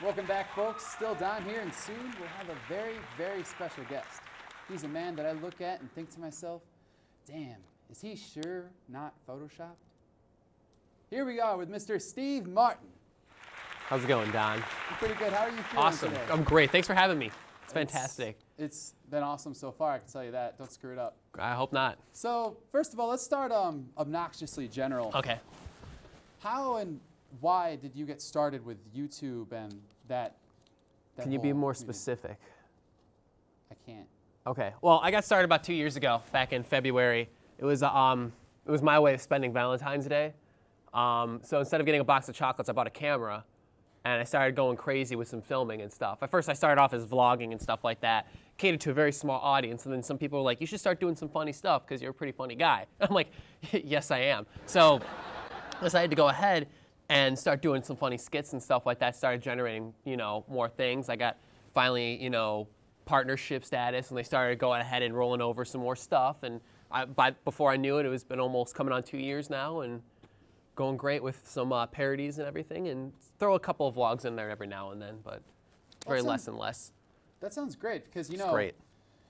Welcome back, folks. Still Don here, and soon we'll have a very, very special guest. He's a man that I look at and think to myself, damn, is he sure not Photoshopped? Here we are with Mr. Steve Martin. How's it going, Don? I'm pretty good. How are you feeling Awesome. today? I'm great. Thanks for having me. It's fantastic. It's been awesome so far, I can tell you that. Don't screw it up. I hope not. So, first of all, let's start obnoxiously general. Okay. How and why did you get started with YouTube and that Can you be more community? specific? I can't. Okay. Well, I got started about 2 years ago, back in February. It was my way of spending Valentine's Day. So instead of getting a box of chocolates, I bought a camera, and I started going crazy with some filming and stuff. At first, I started off as vlogging and stuff like that, catered to a very small audience, and then some people were like, you should start doing some funny stuff because you're a pretty funny guy. And I'm like, yes, I am. So I decided to go ahead and start doing some funny skits and stuff like that, started generating, more things. I got finally, partnership status, and they started going ahead and rolling over some more stuff. And before I knew it, it's been almost coming on 2 years now, and going great with some parodies and everything, and throw a couple of vlogs in there every now and then, but very less and less. That sounds great, because, It's great.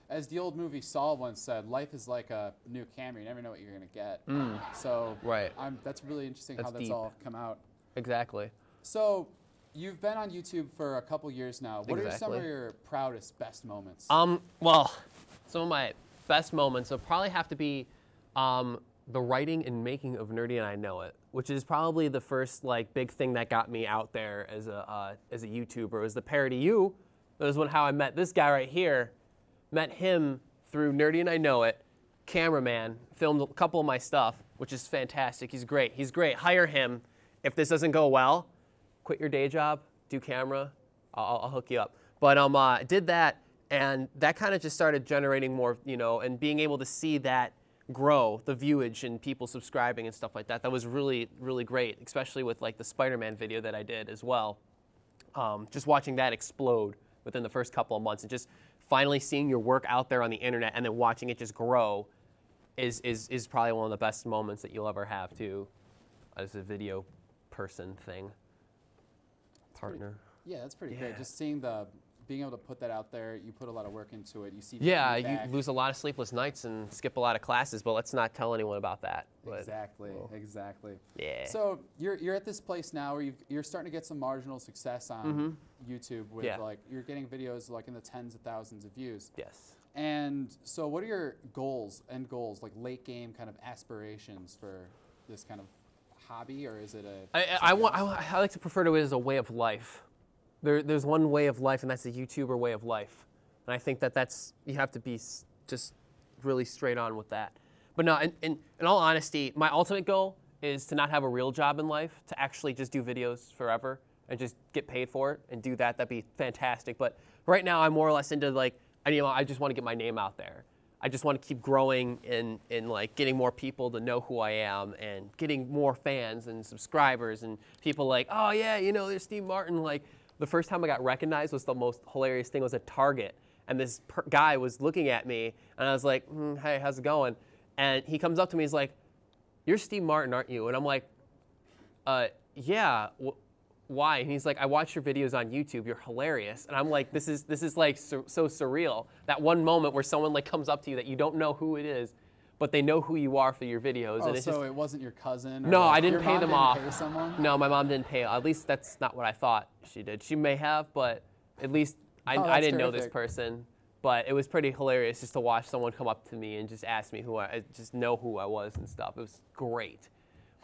as the old movie Saw once said, life is like a new camera. You never know what you're going to get. So Right. that's really interesting That's how that's deep. all come out. Exactly. So you've been on YouTube for a couple years now. What are some of Exactly. your proudest, best moments? Well, some of my best moments will probably have to be the writing and making of Nerdy and I Know It, which is probably the first big thing that got me out there as a YouTuber. It was the parody you. That was how I met this guy right here. Met him through Nerdy and I Know It. Cameraman, filmed a couple of my stuff, which is fantastic. He's great. He's great. Hire him. If this doesn't go well, quit your day job, do camera. I'll hook you up. But I did that, and that kind of just started generating more, and being able to see that grow, the viewage and people subscribing and stuff like that. That was really, really great, especially with the Spider-Man video that I did as well. Just watching that explode within the first couple of months, and just finally seeing your work out there on the internet and then watching it just grow is probably one of the best moments that you'll ever have too, as a video person thing. Partner. Yeah, that's pretty great. Just being able to put that out there, you put a lot of work into it. You see Yeah, feedback. you lose a lot of sleepless nights and skip a lot of classes, but let's not tell anyone about that. But, Exactly, exactly. Yeah. So you're at this place now where you're starting to get some marginal success on YouTube with you're getting videos in the tens of thousands of views. Yes. And so what are your end goals, like late game kind of aspirations for this kind of hobby, or is it I like to prefer to it as a way of life. There's one way of life, and that's the YouTuber way of life. And I think you have to be just really straight on with that. But no, in all honesty, my ultimate goal is to not have a real job in life, to actually just do videos forever and just get paid for it and do that. That'd be fantastic. But right now, I'm more or less into I just want to get my name out there. I just want to keep growing and getting more people to know who I am, and getting more fans and subscribers and people oh yeah, there's Steve Martin. The first time I got recognized was the most hilarious thing. Was at Target, and this guy was looking at me, and I was like, hey, how's it going? And he comes up to me, he's like, you're Steve Martin, aren't you? And I'm like, yeah, why? And he's like, I watch your videos on YouTube, you're hilarious. And I'm like, this is so surreal. That one moment where someone comes up to you that you don't know who it is, but they know who you are for your videos. Oh, and it's so it wasn't your cousin? Or no, I didn't pay them off. Pay someone? No, my mom didn't pay. At least that's not what I thought she did. She may have, but at least I didn't know this person. But it was pretty hilarious just to watch someone come up to me and just ask me just know who I was and stuff. It was great.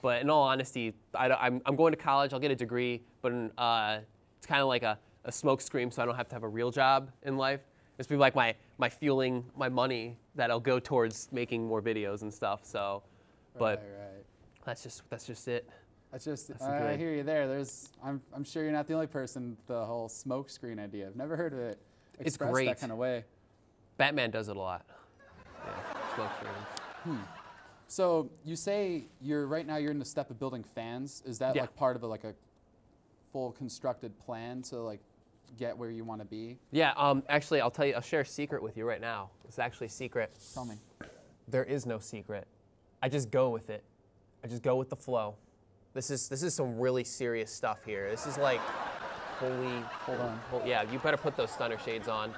But in all honesty, I'm going to college. I'll get a degree, but it's kind of like a smoke screen, so I don't have to have a real job in life. It's be like my fueling, my money that'll go towards making more videos and stuff. So, but right. that's just it. I hear you there. I'm sure you're not the only person with the whole smoke screen idea. I've never heard of it expressed that kind of way. Batman does it a lot. Yeah, smoke screens. So you say right now you're in the step of building fans. Is that part of a full constructed plan to get where you want to be? Yeah, actually I'll share a secret with you right now. It's actually a secret. Tell me. There is no secret. I just go with it. I just go with the flow. This is some really serious stuff here. This is holy, yeah, you better put those stunner shades on.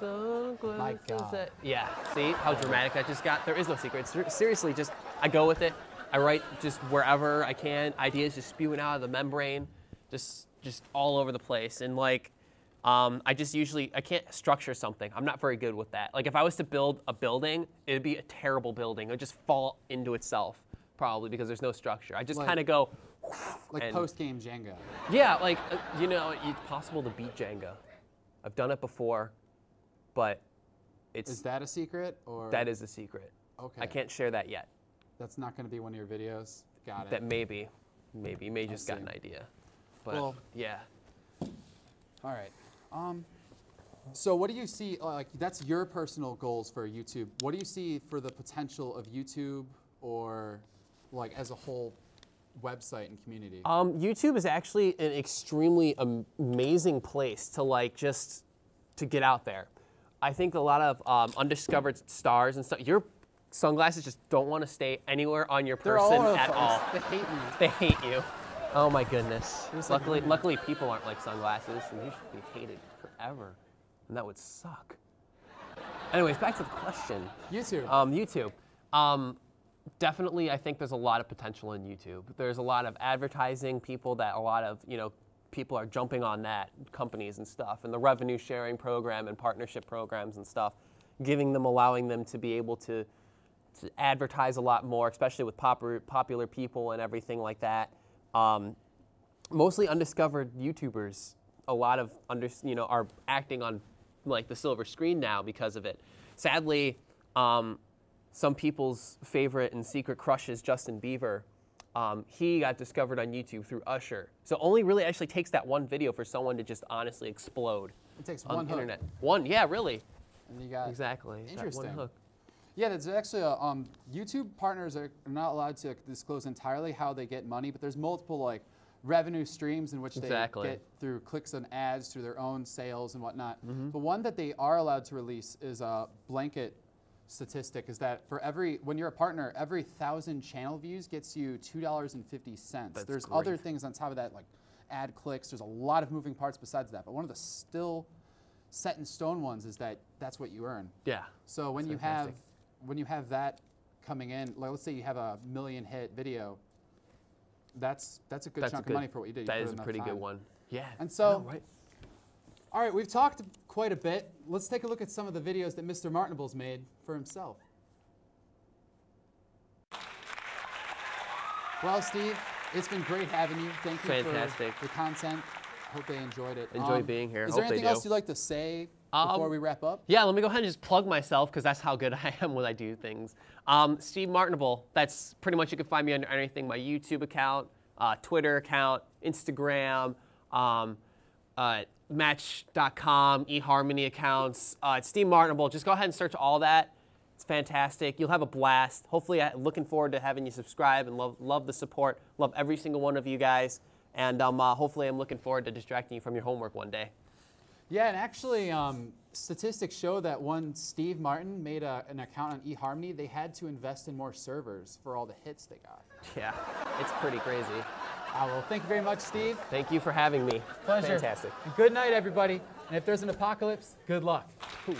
My God. Yeah, see how dramatic that just got? There is no secret. Seriously, just, I go with it. I write just wherever I can, ideas just spewing out of the membrane, just all over the place. And like, I just usually, I can't structure something. I'm not very good with that. Like if I was to build a building, it'd be a terrible building. It would just fall into itself, probably, because there's no structure. I just kind of go. Like post-game Jenga. Yeah, like, you know, it's possible to beat Jenga. I've done it before, but it's. Is that a secret, or? That is a secret. Okay. I can't share that yet. That's not going to be one of your videos? Got it. That maybe. You may just got an idea. But, well, yeah. All right. So what do you see, like that's your personal goals for YouTube. What do you see for the potential of YouTube or like as a whole website and community? YouTube is actually an extremely amazing place to like just to get out there. I think a lot of undiscovered stars and stuff, your sunglasses just don't want to stay anywhere on your person at all. They hate me. They hate you. Oh my goodness. Luckily people aren't like sunglasses, and you should be hated forever. And that would suck. Anyways, back to the question. YouTube. YouTube. Definitely, I think there's a lot of potential in YouTube. There's a lot of advertising people that a lot of, people are jumping on that, companies and stuff, and the revenue sharing program and partnership programs and stuff, allowing them to be able to advertise a lot more, especially with popular people and everything like that. Mostly undiscovered YouTubers, a lot of are acting on like the silver screen now because of it. Sadly, some people's favorite and secret crush is Justin Bieber. He got discovered on YouTube through Usher. So it only really actually takes that one video for someone to just honestly explode. It takes on one the hook. internet. One, yeah, really. And you got Exactly. Interesting. That one hook. Yeah, there's actually a, YouTube partners are not allowed to disclose entirely how they get money, but there's multiple like revenue streams in which they get through clicks and ads, through their own sales and whatnot. The one that they are allowed to release is a blanket statistic, is that for when you're a partner, every 1,000 channel views gets you $2.50. There's other things on top of that, like ad clicks. There's a lot of moving parts besides that, but one of the still set in stone ones is that that's what you earn. Yeah. So when you have that coming in, like let's say you have a 1 million hit video, that's a good chunk of money for what you did. That is a pretty good one. Yeah. And so, all right, we've talked quite a bit. Let's take a look at some of the videos that Mr. Martinable's made for himself. Well, Steve, it's been great having you. Thank you for the content. Hope they enjoyed it. Enjoy being here. Is there anything else you'd like to say before we wrap up? Yeah, let me go ahead and just plug myself because that's how good I am when I do things. Steve Martinable, that's pretty much, you can find me under anything, my YouTube account, Twitter account, Instagram, Match.com, eHarmony accounts. It's Steve Martinable. Just go ahead and search all that. It's fantastic. You'll have a blast. Hopefully, looking forward to having you subscribe and love the support. Love every single one of you guys. And hopefully, I'm looking forward to distracting you from your homework one day. Yeah, and actually, statistics show that when Steve Martin made an account on eHarmony, they had to invest in more servers for all the hits they got. Yeah, it's pretty crazy. Well, thank you very much, Steve. Thank you for having me. Pleasure. Fantastic. And good night, everybody. And if there's an apocalypse, good luck. Ooh.